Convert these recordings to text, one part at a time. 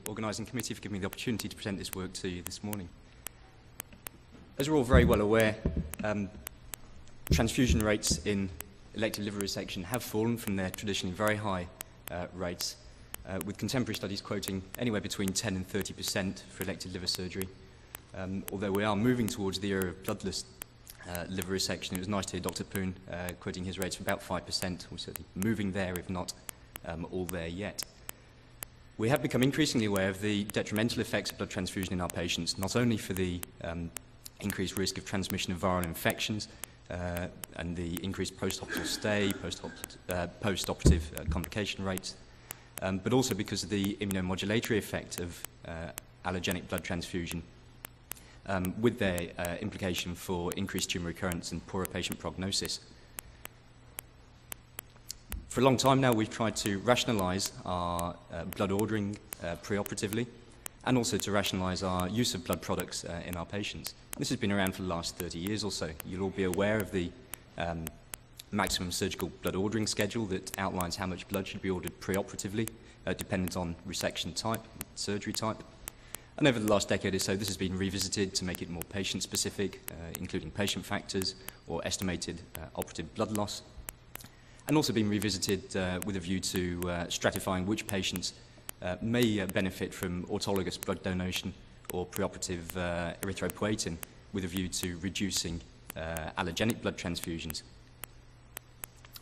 organising committee for giving me the opportunity to present this work to you this morning. As we're all very well aware, transfusion rates in elective liver resection have fallen from their traditionally very high rates, with contemporary studies quoting anywhere between 10 and 30% for elective liver surgery. Although we are moving towards the era of bloodless liver resection, it was nice to hear Dr. Poon quoting his rates of about 5%. We're certainly moving there, if not all there yet. We have become increasingly aware of the detrimental effects of blood transfusion in our patients, not only for the increased risk of transmission of viral infections and the increased post-hospital stay, post-operative complication rates, but also because of the immunomodulatory effect of allogenic blood transfusion, with their implication for increased tumour recurrence and poorer patient prognosis. For a long time now, we've tried to rationalise our blood ordering preoperatively, and also to rationalise our use of blood products in our patients. This has been around for the last 30 years or so. You'll all be aware of the maximum surgical blood ordering schedule that outlines how much blood should be ordered preoperatively, dependent on resection type, surgery type. And over the last decade or so, this has been revisited to make it more patient-specific, including patient factors or estimated operative blood loss, and also been revisited with a view to stratifying which patients may benefit from autologous blood donation or preoperative erythropoietin, with a view to reducing allogenic blood transfusions.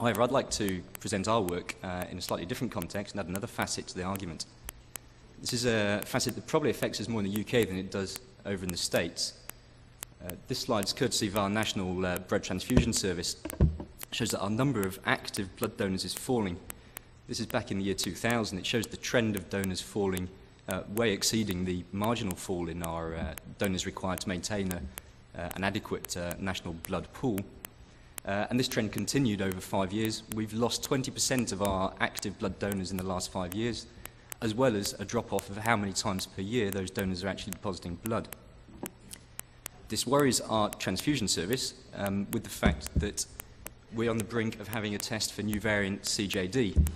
However, I'd like to present our work in a slightly different context and add another facet to the argument. This is a facet that probably affects us more in the UK than it does over in the States. This slide is courtesy of our National Blood Transfusion Service. Shows that our number of active blood donors is falling. This is back in the year 2000. It shows the trend of donors falling, way exceeding the marginal fall in our donors required to maintain an adequate national blood pool. And this trend continued over 5 years. We've lost 20% of our active blood donors in the last 5 years, as well as a drop-off of how many times per year those donors are actually depositing blood. This worries our transfusion service with the fact that we're on the brink of having a test for new variant CJD.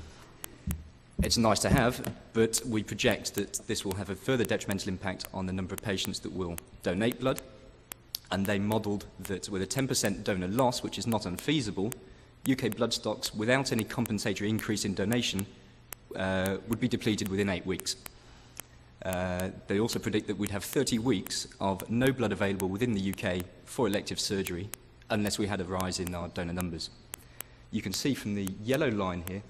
It's nice to have, but we project that this will have a further detrimental impact on the number of patients that will donate blood, and they modelled that with a 10% donor loss, which is not unfeasible, UK blood stocks, without any compensatory increase in donation, would be depleted within 8 weeks. They also predict that we'd have 30 weeks of no blood available within the UK for elective surgery, unless we had a rise in our donor numbers. You can see from the yellow line here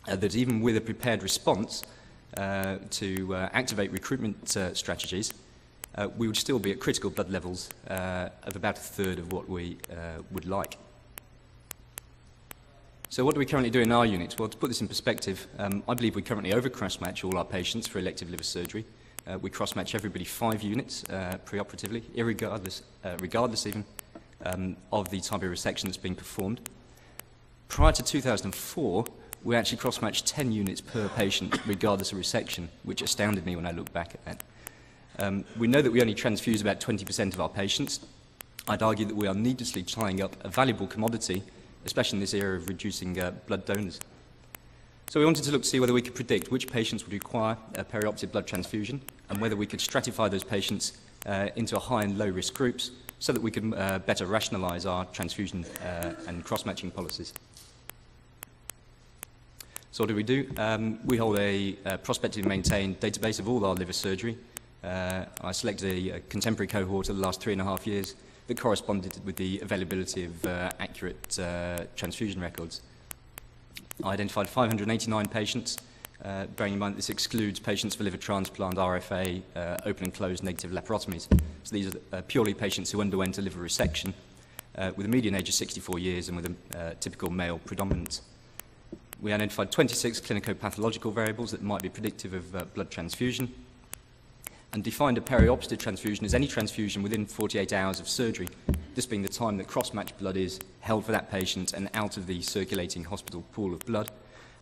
that even with a prepared response to activate recruitment strategies, we would still be at critical blood levels of about a third of what we would like. So what do we currently do in our unit? Well, to put this in perspective, I believe we currently over-cross-match all our patients for elective liver surgery. We cross-match everybody 5 units preoperatively, regardless even of the type of resection that's being performed. Prior to 2004, we actually cross-matched 10 units per patient, regardless of resection, which astounded me when I look back at that. We know that we only transfuse about 20% of our patients. I'd argue that we are needlessly tying up a valuable commodity, especially in this era of reducing blood donors. So we wanted to look to see whether we could predict which patients would require a perioperative blood transfusion, and whether we could stratify those patients into high and low risk groups, so that we can better rationalise our transfusion and cross-matching policies. So what do? We hold a prospectively maintained database of all our liver surgery. I selected a contemporary cohort of the last 3.5 years that corresponded with the availability of accurate transfusion records. I identified 589 patients, bearing in mind that this excludes patients for liver transplant, RFA, open and closed negative laparotomies. So these are purely patients who underwent a liver resection with a median age of 64 years and with a typical male predominance. We identified 26 clinico-pathological variables that might be predictive of blood transfusion, and defined a perioperative transfusion as any transfusion within 48 hours of surgery, this being the time that cross-matched blood is held for that patient and out of the circulating hospital pool of blood,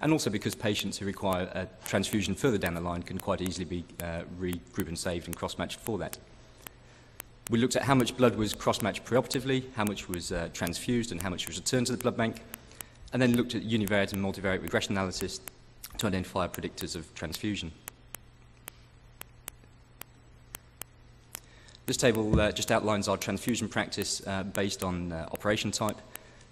and also because patients who require a transfusion further down the line can quite easily be regroup and saved and cross-matched for that. We looked at how much blood was cross-matched preoperatively, how much was transfused, and how much was returned to the blood bank, and then looked at univariate and multivariate regression analysis to identify predictors of transfusion. This table just outlines our transfusion practice based on operation type.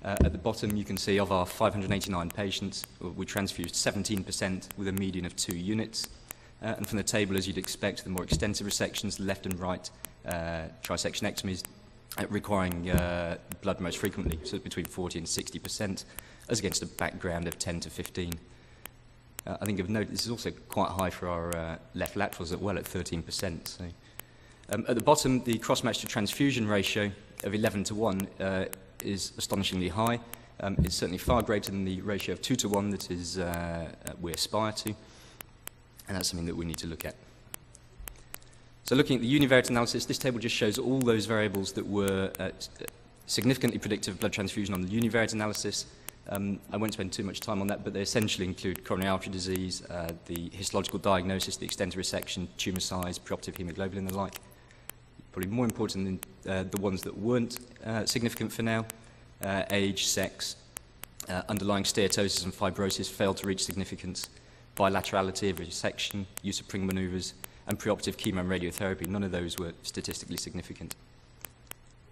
At the bottom, you can see of our 589 patients, we transfused 17% with a median of 2 units. And from the table, as you'd expect, the more extensive resections, left and right trisectionectomies, requiring blood most frequently, so between 40 and 60%, as against a background of 10 to 15. I think of note, this is also quite high for our left laterals as well at 13%. So. At the bottom, the cross-match to transfusion ratio of 11 to 1 is astonishingly high. It's certainly far greater than the ratio of 2 to 1 that is we aspire to, and that's something that we need to look at. So looking at the univariate analysis, this table just shows all those variables that were significantly predictive of blood transfusion on the univariate analysis. I won't spend too much time on that, but they essentially include coronary artery disease, the histological diagnosis, the extent of resection, tumour size, preoperative haemoglobin and the like. Probably more important than the ones that weren't significant for now. Age, sex, underlying steatosis and fibrosis failed to reach significance. Bilaterality of resection, use of Pring manoeuvres, and preoperative chemo and radiotherapy. None of those were statistically significant.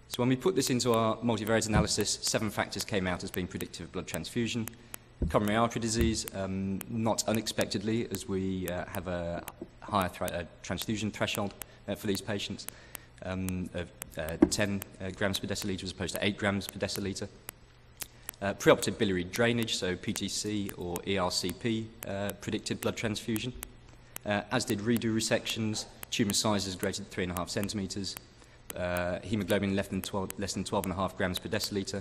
So when we put this into our multivariate analysis, 7 factors came out as being predictive of blood transfusion. Coronary artery disease, not unexpectedly, as we have a higher transfusion threshold for these patients of 10 grams per deciliter as opposed to 8 grams per deciliter. Preoperative biliary drainage, so PTC or ERCP, predicted blood transfusion, as did redo resections, tumour sizes greater than 3.5 centimetres, haemoglobin less than 12.5 grams per deciliter,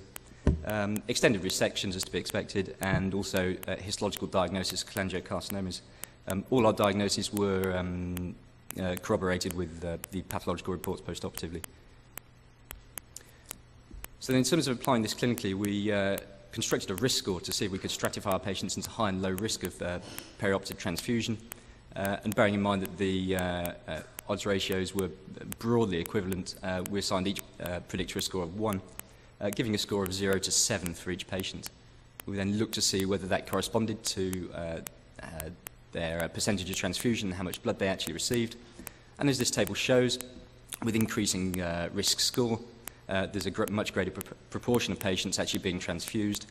extended resections as to be expected, and also histological diagnosis of cholangiocarcinomas. All our diagnoses were corroborated with the pathological reports postoperatively. So in terms of applying this clinically, we constructed a risk score to see if we could stratify our patients into high and low risk of perioperative transfusion, and bearing in mind that the odds ratios were broadly equivalent, we assigned each predictor a score of 1, giving a score of 0 to 7 for each patient. We then looked to see whether that corresponded to their percentage of transfusion, how much blood they actually received. And as this table shows, with increasing risk score, there's a much greater proportion of patients actually being transfused.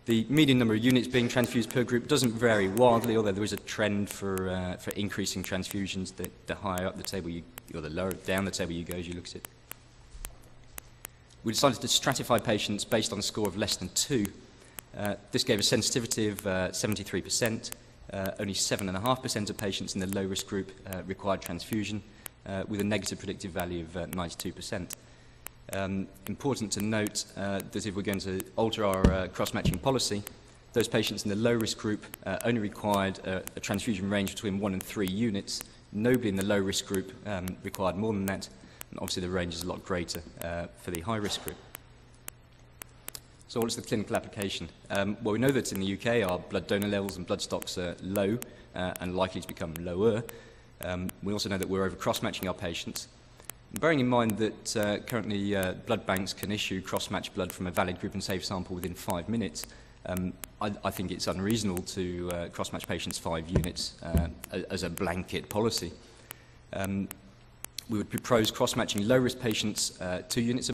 The median number of units being transfused per group doesn't vary wildly, although there is a trend for increasing transfusions the higher up the table or the lower down the table you go as you look at it. We decided to stratify patients based on a score of less than 2. This gave a sensitivity of 73%. Only 7.5% of patients in the low-risk group required transfusion, with a negative predictive value of 92%. Important to note that if we're going to alter our cross-matching policy, those patients in the low-risk group only required a transfusion range between 1 and 3 units. Nobody in the low-risk group required more than that, and obviously the range is a lot greater for the high-risk group. So what's the clinical application? Well, we know that in the UK our blood donor levels and blood stocks are low and likely to become lower. We also know that we're over cross-matching our patients. Bearing in mind that currently blood banks can issue cross-match blood from a valid group and safe sample within 5 minutes, I think it's unreasonable to cross-match patients 5 units as a blanket policy. We would propose cross-matching low-risk patients 2 units